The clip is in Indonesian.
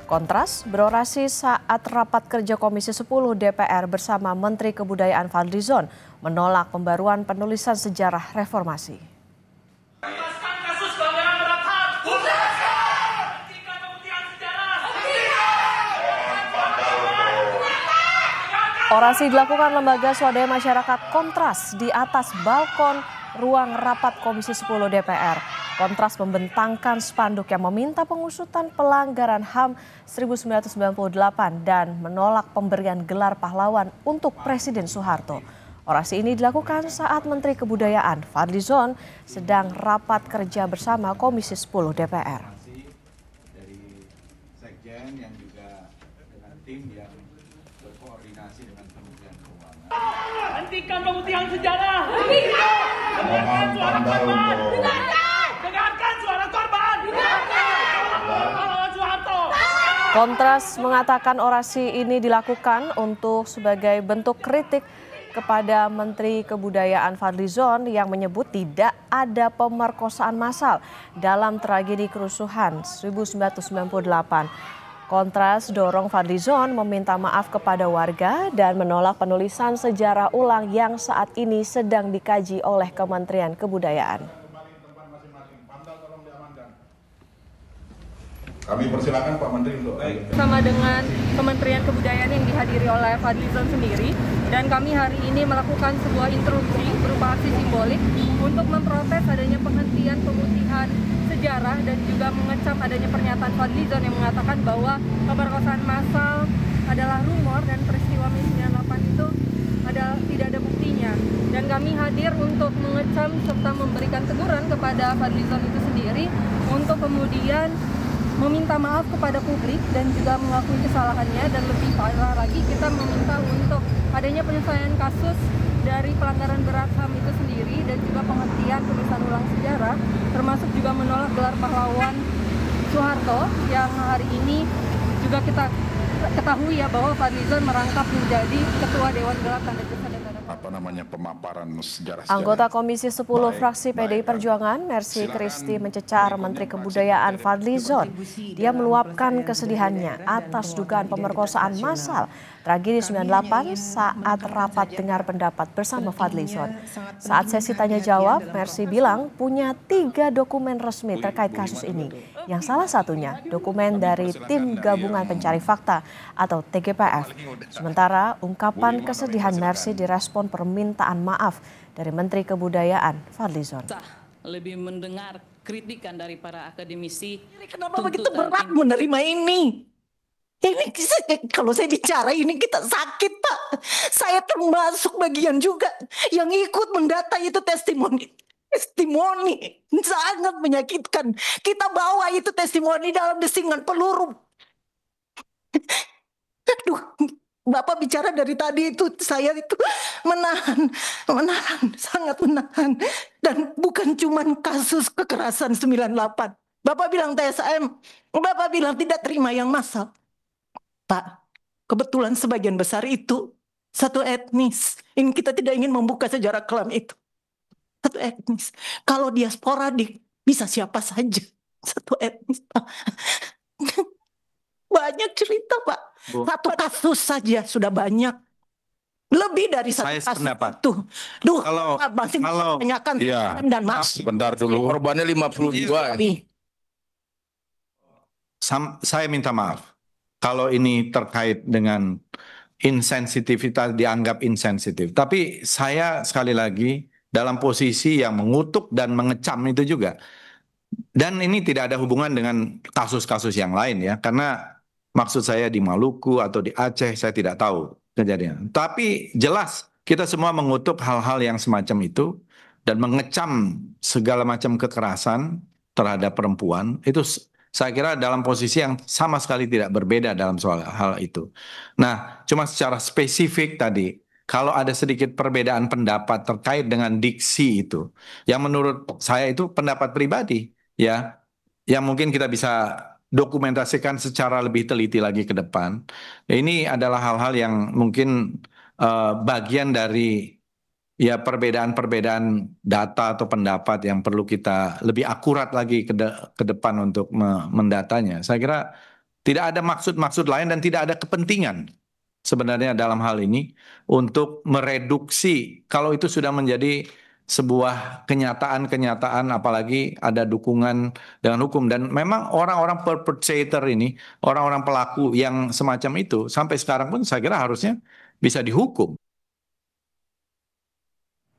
Kontras berorasi saat rapat kerja Komisi 10 DPR bersama Menteri Kebudayaan Fadlizon menolak pembaruan penulisan sejarah reformasi. Orasi dilakukan Lembaga Swadaya Masyarakat Kontras di atas balkon ruang rapat Komisi 10 DPR. Kontras membentangkan spanduk yang meminta pengusutan pelanggaran HAM 1998 dan menolak pemberian gelar pahlawan untuk Presiden Soeharto. Orasi ini dilakukan saat Menteri Kebudayaan Fadlizon sedang rapat kerja bersama Komisi 10 DPR. Dari Sekjen yang juga dengan tim yang berkoordinasi dengan Kementerian Keuangan. Hentikan pemutihan sejarah. Mohon tanda untuk Dengarkan suara korban. Pahlawan Soeharto. Kontras mengatakan orasi ini dilakukan sebagai bentuk kritik kepada Menteri Kebudayaan Fadlizon yang menyebut tidak ada pemerkosaan massal dalam tragedi kerusuhan 1998. Kontras dorong Fadlizon meminta maaf kepada warga dan menolak penulisan sejarah ulang yang saat ini sedang dikaji oleh Kementerian Kebudayaan. kami persilakan Pak Menteri untuk sama dengan Kementerian Kebudayaan yang dihadiri oleh Fadlizon sendiri, dan kami hari ini melakukan sebuah interupsi berupa aksi simbolik untuk memprotes adanya penghentian pemutihan sejarah dan juga mengecam adanya pernyataan Fadlizon yang mengatakan bahwa pemerkosaan massal adalah rumor dan peristiwa Mei 98 itu tidak ada buktinya. Dan kami hadir untuk mengecam serta memberikan teguran kepada Fadlizon itu sendiri untuk kemudian meminta maaf kepada publik dan juga mengakui kesalahannya, dan lebih parah lagi kita meminta untuk adanya penyelesaian kasus dari pelanggaran berat HAM itu sendiri dan juga penghentian penulisan ulang sejarah, termasuk juga menolak gelar pahlawan Soeharto yang hari ini juga kita ketahui ya bahwa Fadlizon merangkap menjadi Ketua Dewan Gelar Tanda Jasa Negara. pemaparan sejarah. Anggota Komisi 10 fraksi PDI Perjuangan, Mercy Christy, mencecar Menteri Kebudayaan Fadlizon. Dia meluapkan kesedihannya atas dugaan pemerkosaan massal tragedi 98 saat rapat dengar pendapat bersama Fadlizon. Saat sesi tanya jawab, Mercy bilang punya 3 dokumen resmi terkait kasus ini, yang salah satunya dokumen dari Tim Gabungan Pencari Fakta atau TGPF. Sementara ungkapan kesedihan Mercy direspon permintaan maaf dari Menteri Kebudayaan Fadlizon. Lebih mendengar kritikan dari para akademisi. Kenapa begitu berat menerima ini? Ini kalau saya bicara ini kita sakit, Pak. Saya termasuk bagian juga yang ikut mendata itu testimoni. Testimoni sangat menyakitkan. Kita bawa itu testimoni dalam desingan peluru. Aduh, Bapak bicara dari tadi itu saya itu menahan, sangat menahan. Dan bukan cuma kasus kekerasan 98. Bapak bilang TSM, Bapak bilang tidak terima yang massal. Pak, kebetulan sebagian besar itu satu etnis. Ini kita tidak ingin membuka sejarah kelam itu. Satu etnis. Kalau dia sporadik, bisa siapa saja. Satu etnis, Pak. Banyak cerita, Pak. Bu. Satu kasus saja sudah banyak. Lebih dari satu saya kasus sependapat. itu. Duh, kalau masih tanyakan iya, dan Mas. Sebentar dulu. Korbannya 52. Saya minta maaf. Kalau ini terkait dengan insensitivitas, dianggap insensitif. Tapi saya sekali lagi dalam posisi yang mengutuk dan mengecam itu juga. Dan ini tidak ada hubungan dengan kasus-kasus yang lain ya. Karena maksud saya di Maluku atau di Aceh saya tidak tahu kejadian. Tapi jelas kita semua mengutuk hal-hal yang semacam itu. Dan mengecam segala macam kekerasan terhadap perempuan. Itu saya kira dalam posisi yang sama sekali tidak berbeda dalam soal hal itu. Nah, cuma secara spesifik tadi, kalau ada sedikit perbedaan pendapat terkait dengan diksi itu, yang menurut saya itu pendapat pribadi, ya, yang mungkin kita bisa dokumentasikan secara lebih teliti lagi ke depan. Ini adalah hal-hal yang mungkin bagian dari ya perbedaan-perbedaan data atau pendapat yang perlu kita lebih akurat lagi ke depan untuk mendatanya. Saya kira Tidak ada maksud-maksud lain dan tidak ada kepentingan sebenarnya dalam hal ini untuk mereduksi kalau itu sudah menjadi sebuah kenyataan-kenyataan, apalagi ada dukungan dengan hukum. Dan memang orang-orang perpetrator ini, orang-orang pelaku yang semacam itu sampai sekarang pun saya kira harusnya bisa dihukum.